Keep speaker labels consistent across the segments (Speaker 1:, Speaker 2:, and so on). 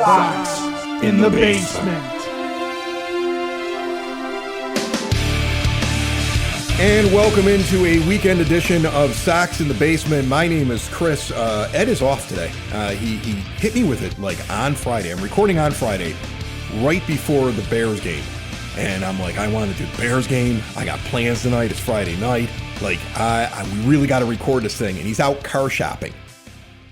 Speaker 1: Sox in the basement.
Speaker 2: And welcome into a weekend edition of Sox in the Basement. My name is Chris. Ed is off today. He hit me with it like on Friday. I'm recording on Friday, right before the Bears game. And I'm like, I want to do the Bears game. I got plans tonight. It's Friday night. Like, we really got to record this thing. And he's out car shopping.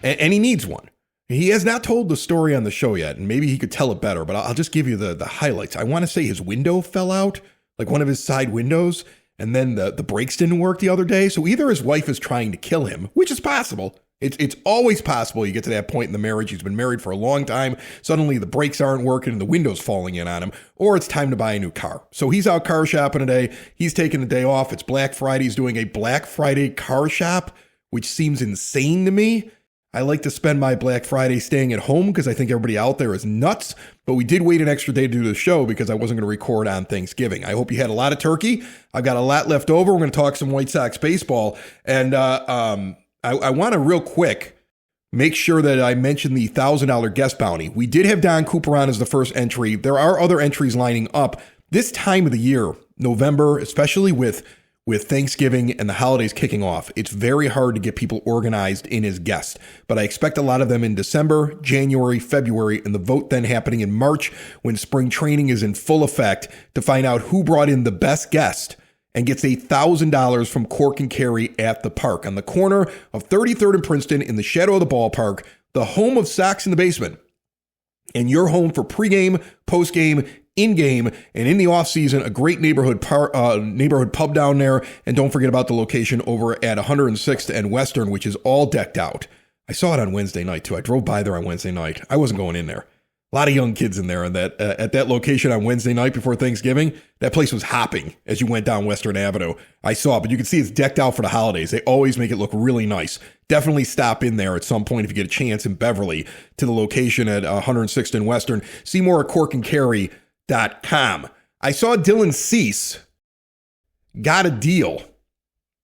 Speaker 2: And he needs one. He has not told the story on the show yet, and maybe he could tell it better, but I'll just give you the highlights. I want to say his window fell out, like one of his side windows, and then the brakes didn't work the other day. So either his wife is trying to kill him, which is possible. It's always possible you get to that point in the marriage. He's been married for a long time. Suddenly the brakes aren't working and the window's falling in on him, or it's time to buy a new car. So he's out car shopping today. He's taking the day off. It's Black Friday. He's doing a Black Friday car shop, which seems insane to me. I like to spend my Black Friday staying at home because I think everybody out there is nuts. But we did wait an extra day to do the show because I wasn't going to record on Thanksgiving. I hope you had a lot of turkey. I've got a lot left over. We're going to talk some White Sox baseball. And I want to real quick make sure that I mention the $1,000 guest bounty. We did have Don Cooper on as the first entry. There are other entries lining up. This time of the year, November, especially with Thanksgiving and the holidays kicking off, it's very hard to get people organized in as guests. But I expect a lot of them in December, January, February, and the vote then happening in March when spring training is in full effect to find out who brought in the best guest and gets $1,000 from Cork and Carry at the park on the corner of 33rd and Princeton in the shadow of the ballpark, the home of Sox in the Basement. And your home for pregame, postgame, in-game, and in the off-season, a great neighborhood pub down there. And don't forget about the location over at 106th and Western, which is all decked out. I saw it on Wednesday night, too. I drove by there on Wednesday night. I wasn't going in there. A lot of young kids in there, and that at that location on Wednesday night before Thanksgiving, that place was hopping as you went down Western Avenue. I saw it, but you can see it's decked out for the holidays. They always make it look really nice. Definitely stop in there at some point if you get a chance in Beverly to the location at 106th and Western. See more at corkandcarry.com. I saw Dylan Cease got a deal,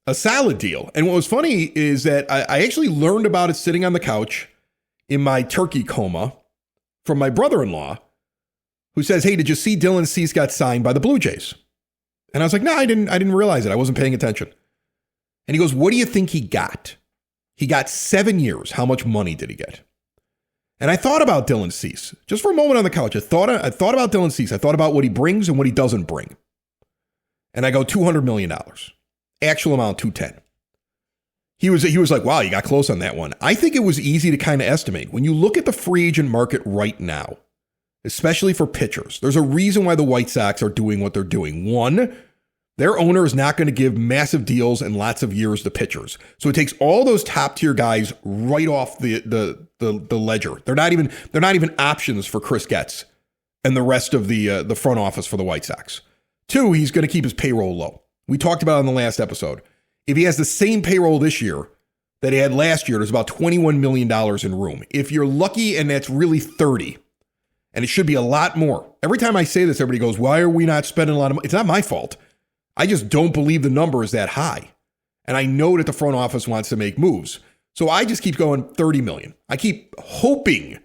Speaker 2: a solid deal. And what was funny is that I actually learned about it sitting on the couch in my turkey coma from my brother-in-law, who says, "Hey, did you see Dylan Cease got signed by the Blue Jays?" And I was like, "No, I didn't realize it. I wasn't paying attention." And he goes, "What do you think he got?" He got 7 years. How much money did he get? And I thought about Dylan Cease just for a moment on the couch. I thought about Dylan Cease. I thought about what he brings and what he doesn't bring. And I go $200 million. Actual amount, 210. He was like, wow, you got close on that one. I think it was easy to kind of estimate. When you look at the free agent market right now, especially for pitchers, there's a reason why the White Sox are doing what they're doing. One, their owner is not going to give massive deals and lots of years to pitchers. So it takes all those top tier guys right off the ledger. They're not even options for Chris Getz and the rest of the front office for the White Sox. Two, he's going to keep his payroll low. We talked about it in the last episode. If he has the same payroll this year that he had last year, there's about $21 million in room. If you're lucky and that's really 30, and it should be a lot more. Every time I say this, everybody goes, why are we not spending a lot of money? It's not my fault. I just don't believe the number is that high. And I know that the front office wants to make moves. So I just keep going 30 million. I keep hoping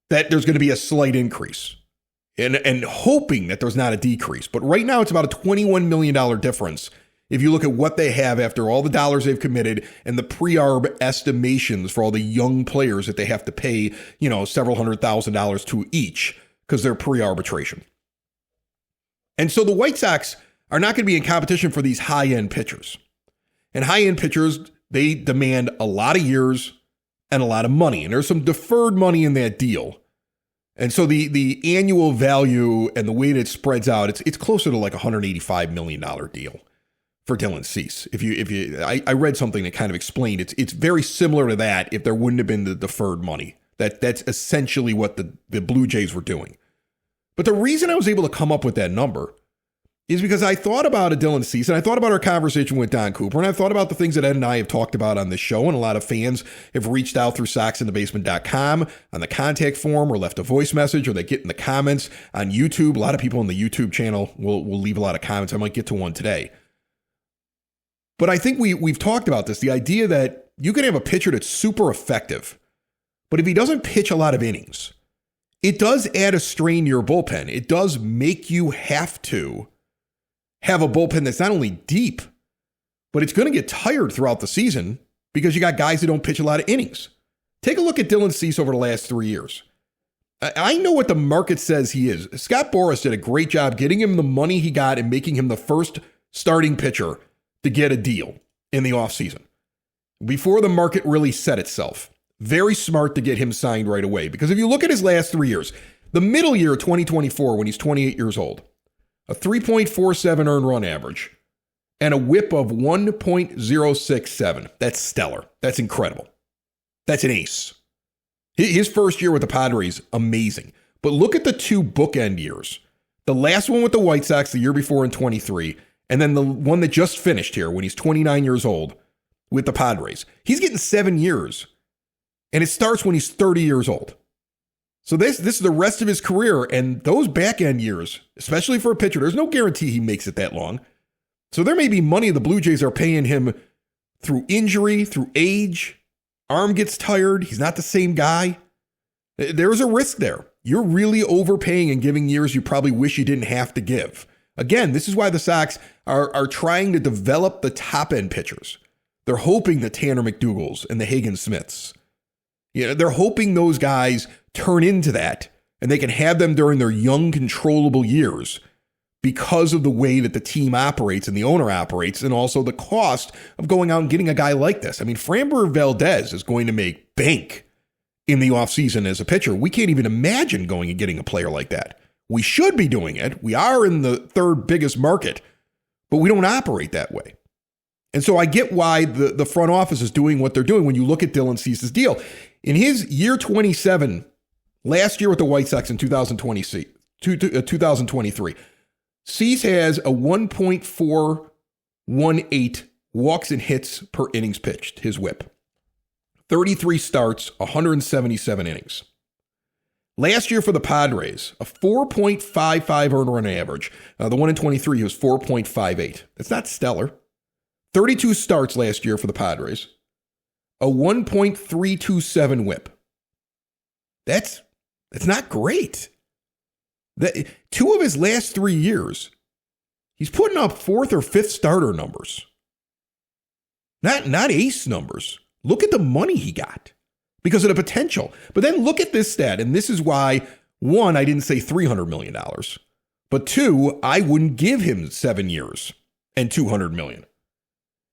Speaker 2: that there's going to be a slight increase and hoping that there's not a decrease. But right now it's about a $21 million difference. If you look at what they have after all the dollars they've committed and the pre-arb estimations for all the young players that they have to pay, several $100,000 to each because they're pre-arbitration. And so the White Sox are not going to be in competition for these high-end pitchers. And high-end pitchers, they demand a lot of years and a lot of money. And there's some deferred money in that deal. And so the annual value and the way that it spreads out, it's closer to like a $185 million deal for Dylan Cease. I read something that kind of explained it's very similar to that if there wouldn't have been the deferred money. That's essentially what the Blue Jays were doing. But the reason I was able to come up with that number is because I thought about a Dylan Cease, and I thought about our conversation with Don Cooper, and I thought about the things that Ed and I have talked about on this show, and a lot of fans have reached out through soxinthebasement.com on the contact form or left a voice message, or they get in the comments on YouTube. A lot of people on the YouTube channel will leave a lot of comments. I might get to one today. But I think we've talked about this, the idea that you can have a pitcher that's super effective, but if he doesn't pitch a lot of innings, it does add a strain to your bullpen. It does make you have to have a bullpen that's not only deep, but it's going to get tired throughout the season because you got guys that don't pitch a lot of innings. Take a look at Dylan Cease over the last 3 years. I know what the market says he is. Scott Boras did a great job getting him the money he got and making him the first starting pitcher to get a deal in the offseason before the market really set itself. Very smart to get him signed right away, because if you look at his last 3 years, the middle year, 2024, when he's 28 years old, a 3.47 earned run average and a whip of 1.067. That's stellar. That's incredible. That's an ace. His first year with the Padres, amazing. But look at the 2 bookend years. The last one with the White Sox the year before in 23, and then the one that just finished here when he's 29 years old with the Padres. He's getting 7 years. And it starts when he's 30 years old. So this is the rest of his career. And those back end years, especially for a pitcher, there's no guarantee he makes it that long. So there may be money the Blue Jays are paying him through injury, through age. Arm gets tired. He's not the same guy. There's a risk there. You're really overpaying and giving years you probably wish you didn't have to give. Again, this is why the Sox are trying to develop the top end pitchers. They're hoping the Tanner McDougalls and the Hagen Smiths. They're hoping those guys turn into that and they can have them during their young, controllable years because of the way that the team operates and the owner operates, and also the cost of going out and getting a guy like this. I mean, Framber Valdez is going to make bank in the offseason as a pitcher. We can't even imagine going and getting a player like that. We should be doing it. We are in the 3rd biggest market, but we don't operate that way. And so I get why the front office is doing what they're doing when you look at Dylan Cease's deal. In his year 27, last year with the White Sox in 2023, Cease has a 1.418 walks and hits per innings pitched, his whip. 33 starts, 177 innings. Last year for the Padres, a 4.55 earned run average. The one in 23, he was 4.58. That's not stellar. 32 starts last year for the Padres. A 1.327 whip. That's not great. 2 of his last 3 years, he's putting up 4th or 5th starter numbers. Not ace numbers. Look at the money he got because of the potential. But then look at this stat, and this is why, 1, I didn't say $300 million. But 2, I wouldn't give him 7 years and $200 million.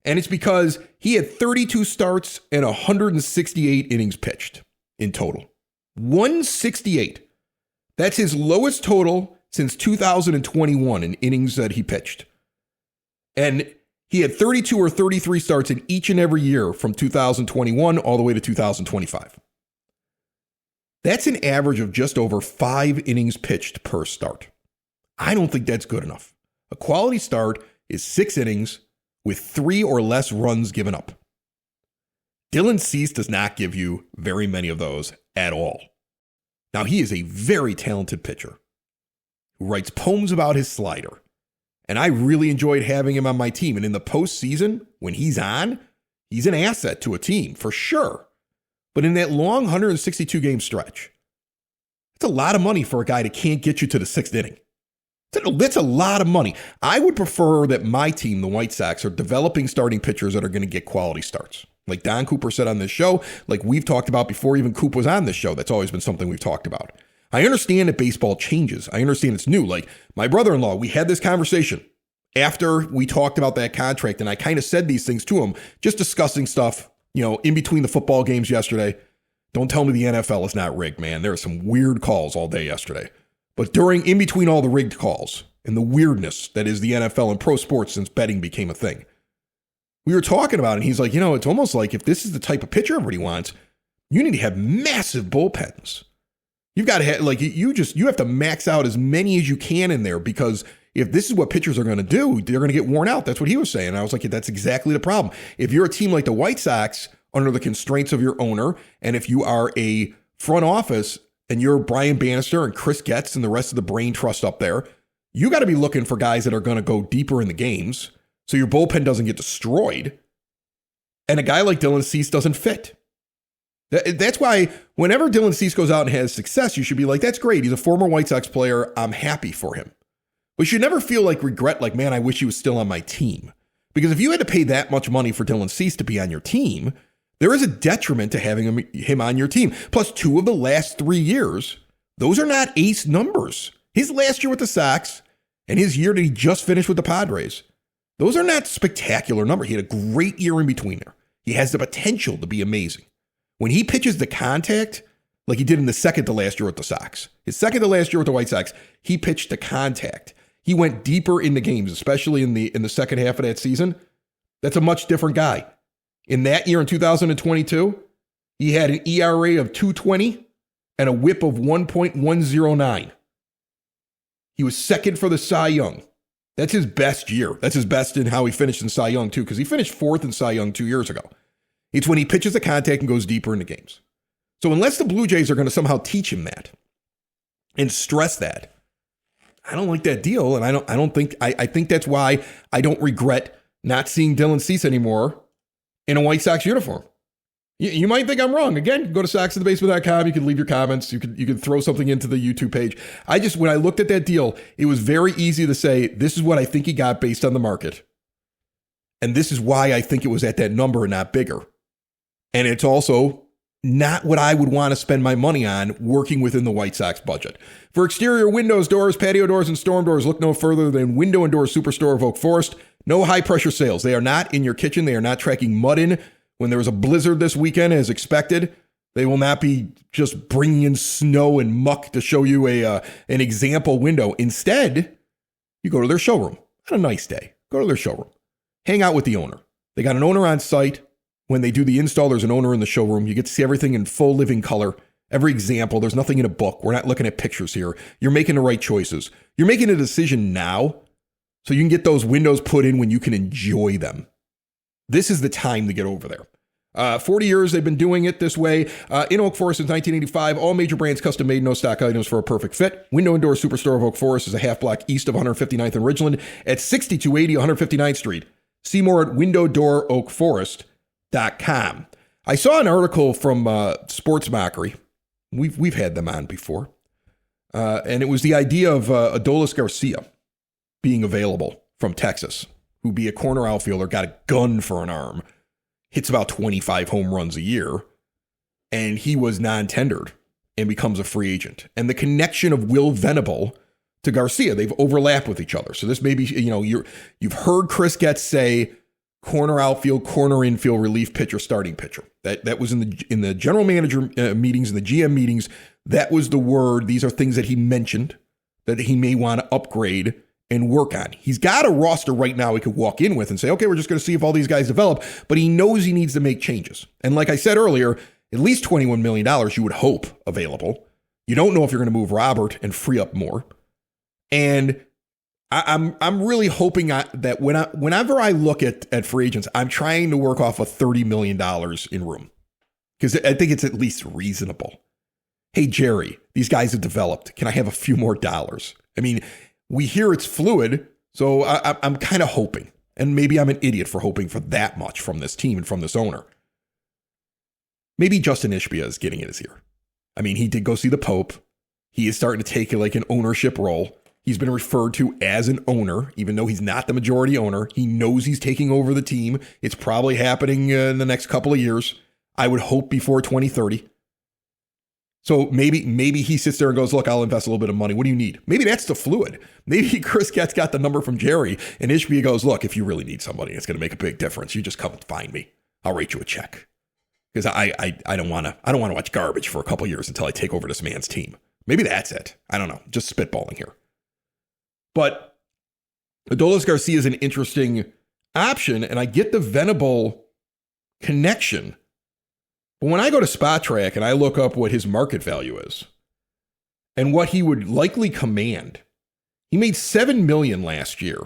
Speaker 2: And it's because he had 32 starts and 168 innings pitched in total. 168. That's his lowest total since 2021 in innings that he pitched. And he had 32 or 33 starts in each and every year from 2021 all the way to 2025. That's an average of just over 5 innings pitched per start. I don't think that's good enough. A quality start is 6 innings with 3 or less runs given up. Dylan Cease does not give you very many of those at all. Now, he is a very talented pitcher who writes poems about his slider, and I really enjoyed having him on my team. And in the postseason, when he's on, he's an asset to a team for sure. But in that long 162-game stretch, that's a lot of money for a guy that can't get you to the 6th inning. That's a lot of money. I would prefer that my team, the White Sox, are developing starting pitchers that are going to get quality starts. Like Don Cooper said on this show, like we've talked about before even Coop was on this show. That's always been something we've talked about. I understand that baseball changes. I understand it's new. Like my brother-in-law, we had this conversation after we talked about that contract, and I kind of said these things to him, just discussing stuff, in between the football games yesterday. Don't tell me the NFL is not rigged, man. There are some weird calls all day yesterday. But in between all the rigged calls and the weirdness that is the NFL and pro sports since betting became a thing, we were talking about it, and he's like, it's almost like if this is the type of pitcher everybody wants, you need to have massive bullpens. You've got to have, you have to max out as many as you can in there, because if this is what pitchers are going to do, they're going to get worn out. That's what he was saying. And I was like, that's exactly the problem. If you're a team like the White Sox, under the constraints of your owner, and if you are a front office and you're Brian Bannister and Chris Getz and the rest of the brain trust up there, you got to be looking for guys that are going to go deeper in the games so your bullpen doesn't get destroyed. And a guy like Dylan Cease doesn't fit. That's why whenever Dylan Cease goes out and has success, you should be like, that's great. He's a former White Sox player. I'm happy for him. But you should never feel like regret, like, man, I wish he was still on my team. Because if you had to pay that much money for Dylan Cease to be on your team, there is a detriment to having him on your team. Plus, 2 of the last 3 years, those are not ace numbers. His last year with the Sox and his year that he just finished with the Padres, those are not spectacular numbers. He had a great year in between there. He has the potential to be amazing. When he pitches the contact, like he did in the second to last year with the Sox, his second to last year with the White Sox, he pitched the contact. He went deeper in the games, especially in the second half of that season. That's a much different guy. In that year, in 2022, he had an ERA of 2.20 and a WHIP of 1.109. He was second for the Cy Young. That's his best year. That's his best in how he finished in Cy Young, too, because he finished 4th in Cy Young 2 years ago. It's when he pitches the contact and goes deeper into games. So unless the Blue Jays are going to somehow teach him that and stress that, I don't like that deal. And I think that's why I don't regret not seeing Dylan Cease anymore in a White Sox uniform. You might think I'm wrong. Again, go to soxinthebasement.com. You can leave your comments. You can throw something into the YouTube page. When I looked at that deal, it was very easy to say, this is what I think he got based on the market. And this is why I think it was at that number and not bigger. And it's also not what I would want to spend my money on working within the White Sox budget. For exterior windows, doors, patio doors, and storm doors, look no further than Window and Door Superstore of Oak Forest. No high-pressure sales. They are not in your kitchen. They are not tracking mud in. When there was a blizzard this weekend, as expected, they will not be just bringing in snow and muck to show you an example window. Instead, you go to their showroom on a nice day. Go to their showroom. Hang out with the owner. They got an owner on site. When they do the install, there's an owner in the showroom. You get to see everything in full living color. Every example. There's nothing in a book. We're not looking at pictures here. You're making the right choices. You're making a decision now so you can get those windows put in when you can enjoy them. This is the time to get over there. 40 years they've been doing it this way. In Oak Forest since 1985, all major brands custom made, no stock items for a perfect fit. Window and Door Superstore of Oak Forest is a half block east of 159th and Ridgeland at 6280 159th Street. See more at windowdooroakforest.com. I saw an article from Sports Mockery. We've had them on before. And it was the idea of Adolis Garcia being available from Texas, who'd be a corner outfielder, got a gun for an arm, hits about 25 home runs a year, and he was non-tendered and becomes a free agent. And the connection of Will Venable to Garcia, they've overlapped with each other. So this may be, you've heard Chris Getz say corner outfield, corner infield, relief pitcher, starting pitcher. That was in the general manager meetings and the GM meetings. That was the word. These are things that he mentioned that he may want to upgrade and work on. He's got a roster right now he could walk in with and say, okay, we're just going to see if all these guys develop, but he knows he needs to make changes. And like I said earlier, at least $21 million you would hope available. You don't know if you're going to move Robert and free up more. And I'm really hoping that whenever I look at free agents, I'm trying to work off of $30 million in room because I think it's at least reasonable. Hey, Jerry, these guys have developed. Can I have a few more dollars? I mean, we hear it's fluid, so I'm kind of hoping, and maybe I'm an idiot for hoping for that much from this team and from this owner. Maybe Justin Ishbia is getting in his ear. I mean, he did go see the Pope. He is starting to take like an ownership role. He's been referred to as an owner, even though he's not the majority owner. He knows he's taking over the team. It's probably happening in the next couple of years. I would hope before 2030. So maybe he sits there and goes, look, I'll invest a little bit of money. What do you need? Maybe that's the fluid. Maybe Chris Getz got the number from Jerry and Ishbia goes, look, if you really need somebody, it's going to make a big difference. You just come and find me. I'll write you a check. Because I don't want to watch garbage for a couple of years until I take over this man's team. Maybe that's it. I don't know. Just spitballing here. But Adolis Garcia is an interesting option, and I get the Venable connection. But when I go to Spot Track and I look up what his market value is and what he would likely command, he made $7 million last year.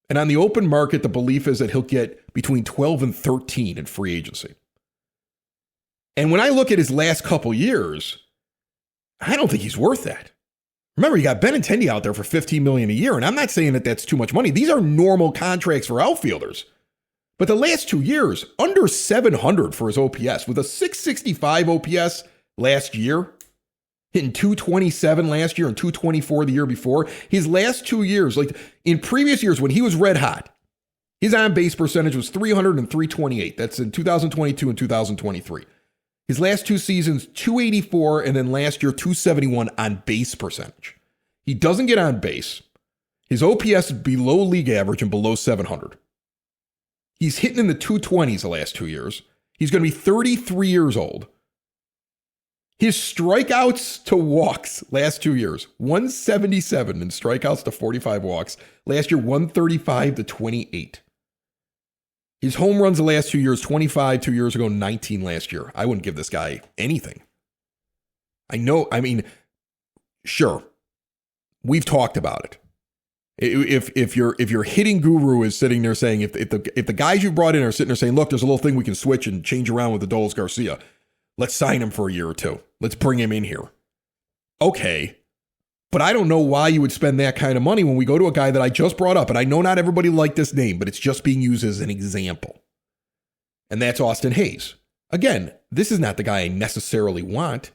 Speaker 2: And on the open market, the belief is that he'll get between 12 and 13 in free agency. And when I look at his last couple years, I don't think he's worth that. Remember, you got Benintendi out there for $15 million a year, and I'm not saying that that's too much money. These are normal contracts for outfielders. But the last 2 years, under 700 for his OPS, with a 665 OPS last year, hitting 227 last year and 224 the year before. His last 2 years, like in previous years when he was red hot, his on-base percentage was 300 and 328. That's in 2022 and 2023. His last 2 seasons, 284, and then last year, 271 on base percentage. He doesn't get on base. His OPS is below league average and below 700. He's hitting in the 220s the last 2 years. He's going to be 33 years old. His strikeouts to walks last 2 years, 177 in strikeouts to 45 walks. Last year, 135 to 28. His home runs the last 2 years, 25 2 years ago, 19 last year. I wouldn't give this guy anything. Sure, we've talked about it. If your hitting guru is sitting there saying, if the guys you brought in are sitting there saying, look, there's a little thing we can switch and change around with Adolis Garcia. Let's sign him for a year or two. Let's bring him in here. Okay. But I don't know why you would spend that kind of money when we go to a guy that I just brought up. And I know not everybody liked this name, but it's just being used as an example. And that's Austin Hayes. Again, this is not the guy I necessarily want.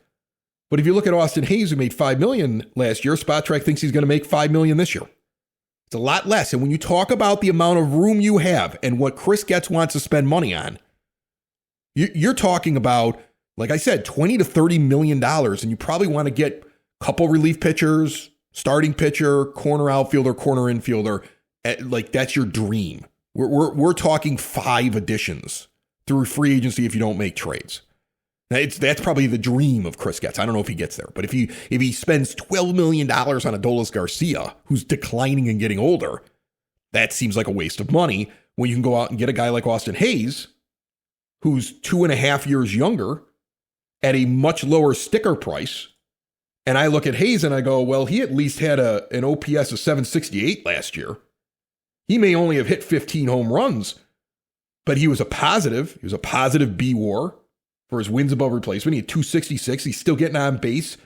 Speaker 2: But if you look at Austin Hayes, who made $5 million last year, Spotrac thinks he's going to make $5 million this year. It's a lot less. And when you talk about the amount of room you have and what Chris Getz wants to spend money on, you're talking about, like I said, $20 to $30 million. And you probably want to get a couple relief pitchers, starting pitcher, corner outfielder, corner infielder. Like that's your dream. We're talking 5 additions through free agency if you don't make trades. Now that's probably the dream of Chris Getz. I don't know if he gets there, but if he spends $12 million on Adolis Garcia, who's declining and getting older, that seems like a waste of money when you can go out and get a guy like Austin Hayes, who's 2.5 years younger, at a much lower sticker price. And I look at Hayes and I go, well, he at least had an OPS of 768 last year. He may only have hit 15 home runs, but he was a positive. He was a positive B WAR for his wins above replacement. He had 266. He's still getting on base.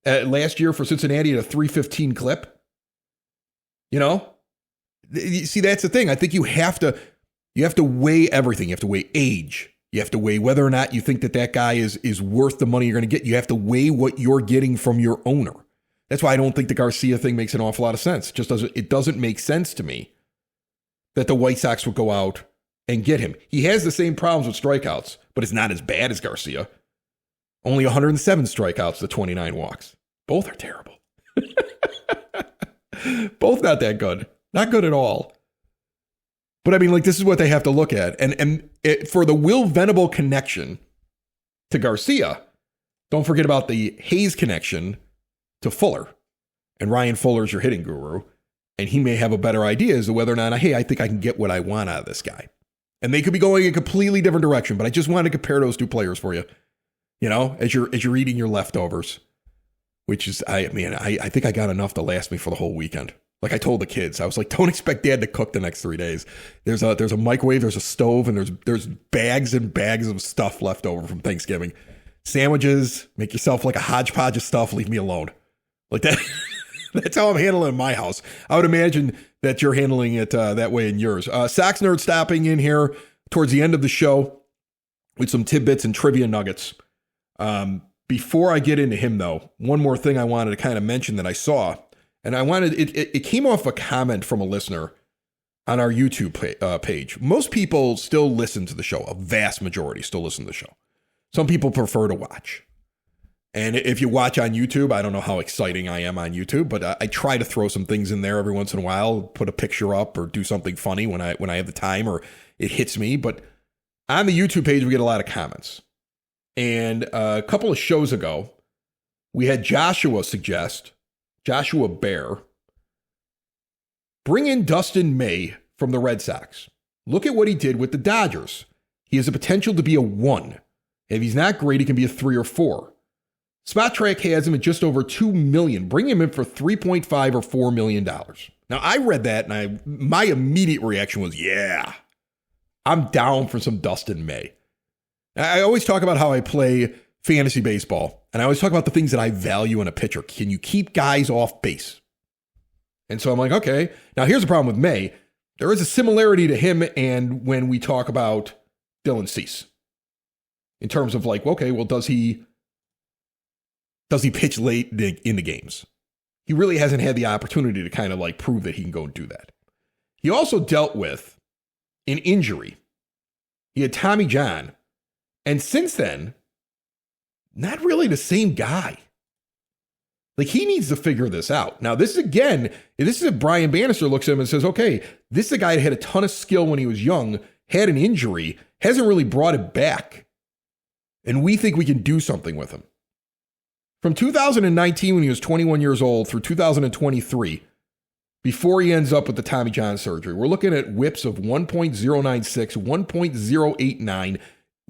Speaker 2: Last year for Cincinnati at a 315 clip. You know? See, that's the thing. I think you have to weigh everything. You have to weigh age. You have to weigh whether or not you think that guy is worth the money you're going to get. You have to weigh what you're getting from your owner. That's why I don't think the Garcia thing makes an awful lot of sense. It doesn't make sense to me that the White Sox would go out and get him. He has the same problems with strikeouts, but it's not as bad as Garcia. Only 107 strikeouts to 29 walks. Both are terrible. Both not that good. Not good at all. But I mean, like, this is what they have to look at. And for the Will Venable connection to Garcia, don't forget about the Hayes connection to Fuller. And Ryan Fuller's your hitting guru. And he may have a better idea as to whether or not, hey, I think I can get what I want out of this guy. And they could be going a completely different direction, but I just wanted to compare those 2 players for you. You know, as you're eating your leftovers, which is, I think I got enough to last me for the whole weekend. Like I told the kids, I was like, don't expect Dad to cook the next 3 days. There's a microwave, there's a stove, and there's bags and bags of stuff left over from Thanksgiving. Sandwiches, make yourself like a hodgepodge of stuff, leave me alone. Like that. That's how I'm handling it in my house. I would imagine that you're handling it that way in yours. Sox Nerd stopping in here towards the end of the show with some tidbits and trivia nuggets. Before I get into him, though, one more thing I wanted to kind of mention that I saw. And I wanted it came off a comment from a listener on our YouTube page. Most people still listen to the show. A vast majority still listen to the show. Some people prefer to watch. And if you watch on YouTube, I don't know how exciting I am on YouTube, but I try to throw some things in there every once in a while, put a picture up or do something funny when I have the time or it hits me. But on the YouTube page, we get a lot of comments. And a couple of shows ago, we had Joshua Bear, bring in Dustin May from the Red Sox. Look at what he did with the Dodgers. He has the potential to be a 1. If he's not great, he can be a 3 or 4. Spotrac has him at just over $2 million. Bring him in for $3.5 or $4 million. Now, I read that, and my immediate reaction was, yeah, I'm down for some Dustin May. I always talk about how I play fantasy baseball, and I always talk about the things that I value in a pitcher. Can you keep guys off base? And so I'm like, okay. Now, here's the problem with May. there is a similarity to him and when we talk about Dylan Cease. In terms of like, okay, well, does he pitch late in the games? He really hasn't had the opportunity to kind of like prove that he can go and do that. He also dealt with an injury. He had Tommy John. And since then, not really the same guy. Like, he needs to figure this out. Now, this is if Brian Bannister looks at him and says, okay, this is a guy that had a ton of skill when he was young, had an injury, hasn't really brought it back. And we think we can do something with him. From 2019, when he was 21 years old, through 2023, before he ends up with the Tommy John surgery, we're looking at whips of 1.096, 1.089,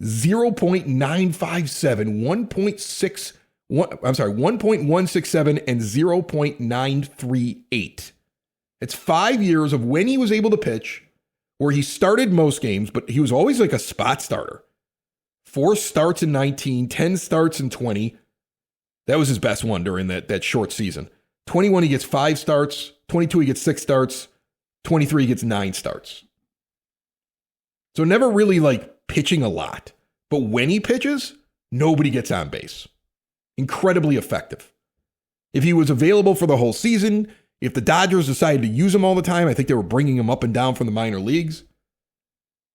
Speaker 2: 0.957, 1.167, and 0.938. It's 5 years of when he was able to pitch, where he started most games, but he was always like a spot starter. 4 starts in 19, 10 starts in 20. That was his best one during that short season. 21, he gets 5 starts. 22, he gets 6 starts. 23, he gets 9 starts. So never really like pitching a lot. But when he pitches, nobody gets on base. Incredibly effective. If he was available for the whole season, if the Dodgers decided to use him all the time, I think they were bringing him up and down from the minor leagues.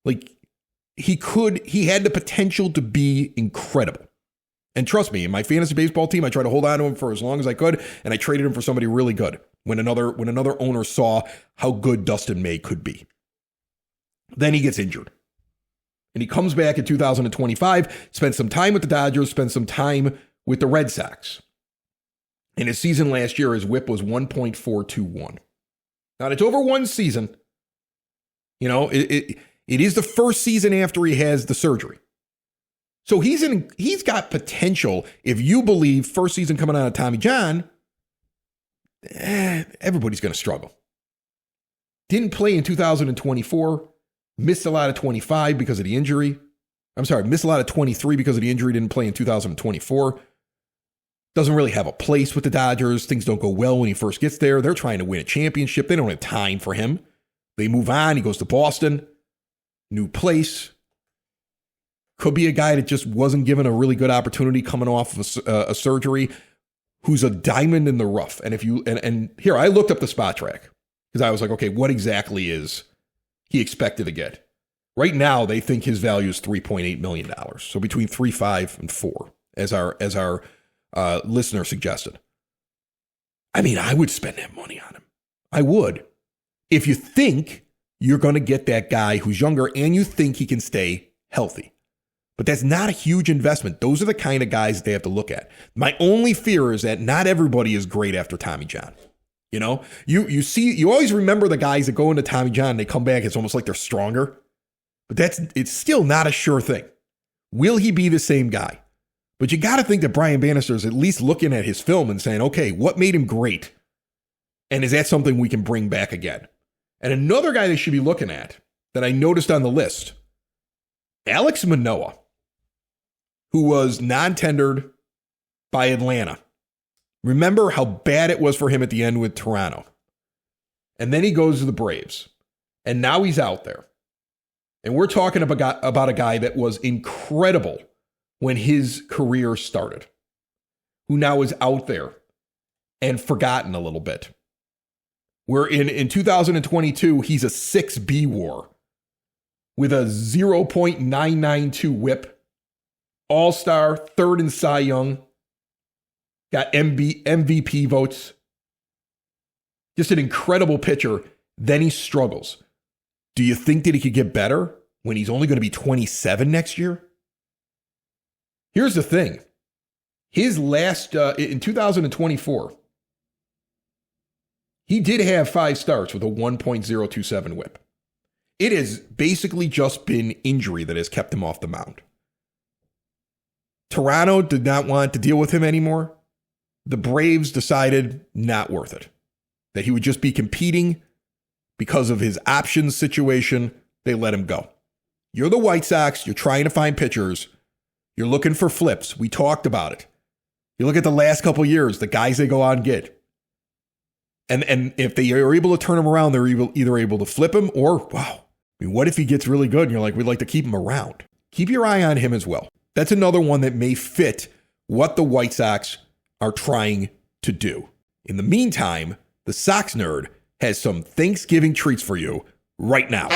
Speaker 2: Like, he had the potential to be incredible. And trust me, in my fantasy baseball team, I tried to hold on to him for as long as I could, and I traded him for somebody really good when another owner saw how good Dustin May could be. Then he gets injured. And he comes back in 2025, spends some time with the Dodgers, spends some time with the Red Sox. In his season last year, his whip was 1.421. Now, it's over one season. You know, it is the first season after he has the surgery. So he's got potential. If you believe first season coming out of Tommy John, everybody's going to struggle. Didn't play in 2024. Missed a lot of 25 because of the injury. Missed a lot of 23 because of the injury. Didn't play in 2024. Doesn't really have a place with the Dodgers. Things don't go well when he first gets there. They're trying to win a championship. They don't have time for him. They move on. He goes to Boston. New place. Could be a guy that just wasn't given a really good opportunity coming off of a surgery, who's a diamond in the rough. And if you and here, I looked up the spot track because I was like, okay, what exactly is he expected to get? Right now, they think his value is $3.8 million. So between 3.5 and 4, as our listener suggested. I mean, I would spend that money on him. I would. If you think you're going to get that guy who's younger and you think he can stay healthy. But that's not a huge investment. Those are the kind of guys they have to look at. My only fear is that not everybody is great after Tommy John. You know, you always remember the guys that go into Tommy John and they come back, it's almost like they're stronger. But it's still not a sure thing. Will he be the same guy? But you got to think that Brian Bannister is at least looking at his film and saying, okay, what made him great? And is that something we can bring back again? And another guy they should be looking at that I noticed on the list, Alex Manoah, who was non-tendered by Atlanta. Remember how bad it was for him at the end with Toronto. And then he goes to the Braves. And now he's out there. And we're talking about a guy that was incredible when his career started, who now is out there and forgotten a little bit. Where in 2022, he's a 6B WAR with a 0.992 whip. All-Star, third in Cy Young, got MVP votes. Just an incredible pitcher. Then he struggles. Do you think that he could get better when he's only going to be 27 next year? Here's the thing. His last, in 2024, he did have 5 starts with a 1.027 whip. It has basically just been injury that has kept him off the mound. Toronto did not want to deal with him anymore. The Braves decided not worth it. That he would just be competing because of his options situation. They let him go. You're the White Sox. You're trying to find pitchers. You're looking for flips. We talked about it. You look at the last couple years, the guys they go out and get. And if they are able to turn him around, they're either able to flip him or, wow, I mean, what if he gets really good and you're like, we'd like to keep him around? Keep your eye on him as well. That's another one that may fit what the White Sox are trying to do. In the meantime, the Sox Nerd has some Thanksgiving treats for you right now.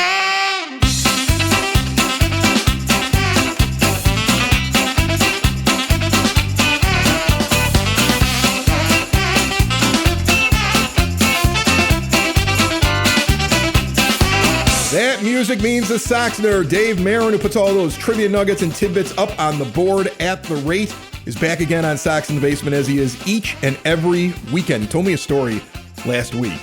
Speaker 2: That music means the Sox Nerd, Dave Marin, who puts all those trivia nuggets and tidbits up on the board at the rate, is back again on Sox in the Basement as he is each and every weekend. He told me a story last week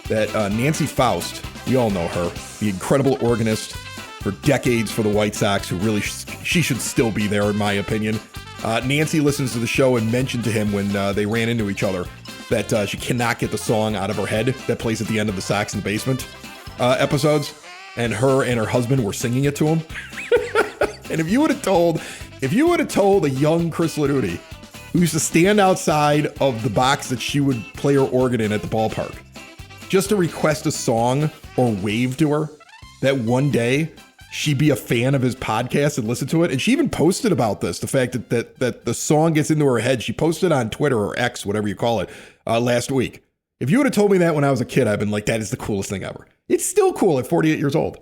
Speaker 2: that Nancy Faust, we all know her, the incredible organist for decades for the White Sox, who really, she should still be there in my opinion. Nancy listens to the show and mentioned to him when they ran into each other that she cannot get the song out of her head that plays at the end of the Sox in the Basement episodes. And her and her husband were singing it to him. And if you would have told a young Chris Laduti, who used to stand outside of the box that she would play her organ in at the ballpark, just to request a song or wave to her, that one day she'd be a fan of his podcast and listen to it. And she even posted about this, the fact that the song gets into her head. She posted on Twitter or X, whatever you call it, last week. If you would have told me that when I was a kid, I'd been like, that is the coolest thing ever. It's still cool at 48 years old.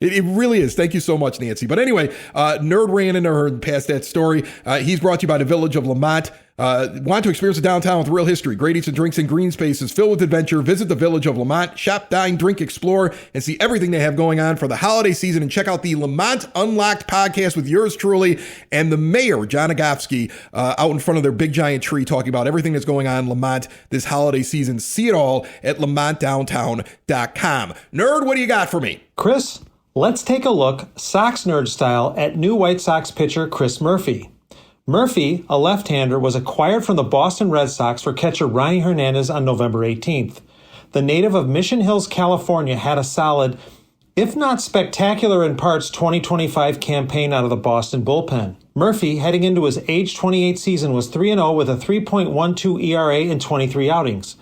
Speaker 2: It really is. Thank you so much, Nancy. But anyway, Nerd ran into her and passed that story. He's brought to you by the Village of Lamont. Want to experience the downtown with real history, great eats and drinks and green spaces filled with adventure? Visit the Village of Lamont. Shop, dine, drink, explore, and see everything they have going on for the holiday season. And check out the Lamont Unlocked podcast with yours truly and the mayor, John Agofsky, out in front of their big giant tree talking about everything that's going on in Lamont this holiday season. See it all at lamontdowntown.com. Nerd, what do you got for me?
Speaker 3: Chris, let's take a look, Sox Nerd style, at new White Sox pitcher Chris Murphy. Murphy, a left-hander, was acquired from the Boston Red Sox for catcher Ronnie Hernandez on November 18th. The native of Mission Hills, California, had a solid, if not spectacular in parts, 2025 campaign out of the Boston bullpen. Murphy, heading into his age 28 season, was 3-0 with a 3.12 ERA in 23 outings.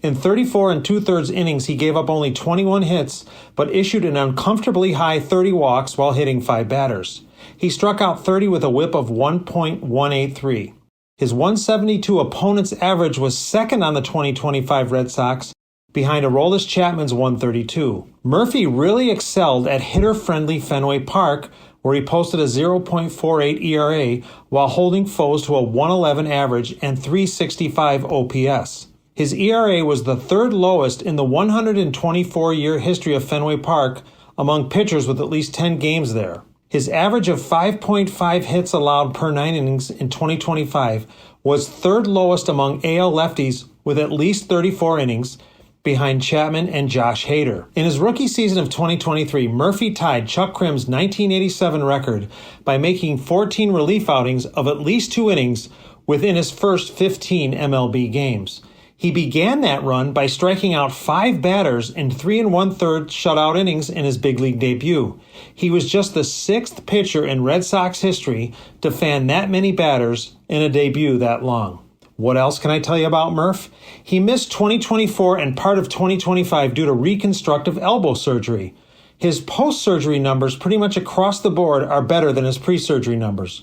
Speaker 3: In 34 2/3 innings, he gave up only 21 hits, but issued an uncomfortably high 30 walks while hitting 5 batters. He struck out 30 with a whip of 1.183. His 172 opponent's average was second on the 2025 Red Sox, behind Aroldis Chapman's 132. Murphy really excelled at hitter-friendly Fenway Park, where he posted a 0.48 ERA while holding foes to a 111 average and 365 OPS. His ERA was the third lowest in the 124-year history of Fenway Park among pitchers with at least 10 games there. His average of 5.5 hits allowed per 9 innings in 2025 was third lowest among AL lefties with at least 34 innings, behind Chapman and Josh Hader. In his rookie season of 2023, Murphy tied Chuck Crim's 1987 record by making 14 relief outings of at least 2 innings within his first 15 MLB games. He began that run by striking out 5 batters in 3 1/3 shutout innings in his big league debut. He was just the 6th pitcher in Red Sox history to fan that many batters in a debut that long. What else can I tell you about Murph? He missed 2024 and part of 2025 due to reconstructive elbow surgery. His post-surgery numbers pretty much across the board are better than his pre-surgery numbers.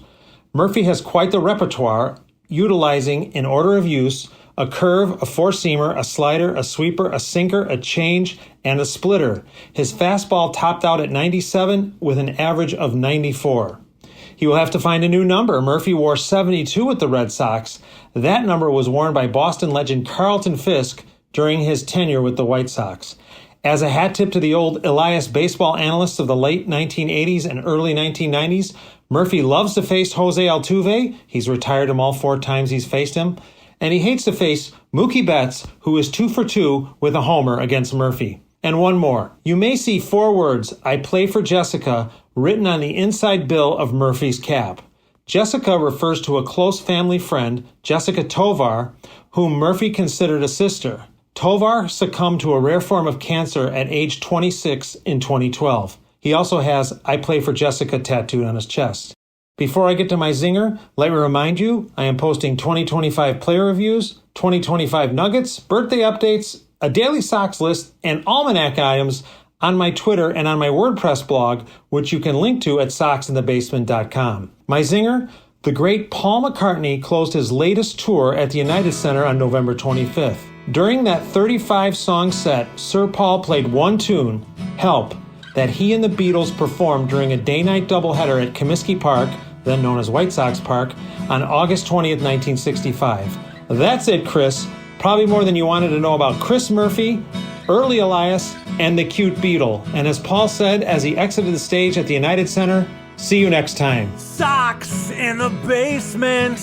Speaker 3: Murphy has quite the repertoire, utilizing, in order of use, a curve, a four-seamer, a slider, a sweeper, a sinker, a change, and a splitter. His fastball topped out at 97 with an average of 94. He will have to find a new number. Murphy wore 72 with the Red Sox. That number was worn by Boston legend Carlton Fisk during his tenure with the White Sox. As a hat tip to the old Elias baseball analysts of the late 1980s and early 1990s, Murphy loves to face Jose Altuve. He's retired him all 4 times he's faced him. And he hates to face Mookie Betts, who is 2 for 2 with a homer against Murphy. And one more. You may see 4 words, "I play for Jessica," written on the inside bill of Murphy's cap. Jessica refers to a close family friend, Jessica Tovar, whom Murphy considered a sister. Tovar succumbed to a rare form of cancer at age 26 in 2012. He also has "I play for Jessica" tattooed on his chest. Before I get to my zinger, let me remind you, I am posting 2025 player reviews, 2025 nuggets, birthday updates, a daily Sox list, and almanac items on my Twitter and on my WordPress blog, which you can link to at soxinthebasement.com. My zinger, the great Paul McCartney closed his latest tour at the United Center on November 25th. During that 35-song set, Sir Paul played one tune, Help, that he and the Beatles performed during a day-night doubleheader at Comiskey Park, then known as White Sox Park, on August 20th, 1965. That's it, Chris. Probably more than you wanted to know about Chris Murphy, Early Elias, and the cute Beatle. And as Paul said as he exited the stage at the United Center, see you next time.
Speaker 1: Sox in the basement.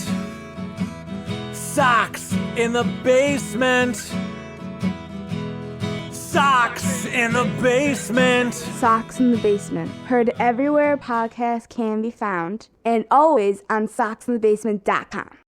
Speaker 1: Sox in the basement. Sox in the basement.
Speaker 4: Sox in the Basement. Heard everywhere podcasts can be found, and always on soxinthebasement.com.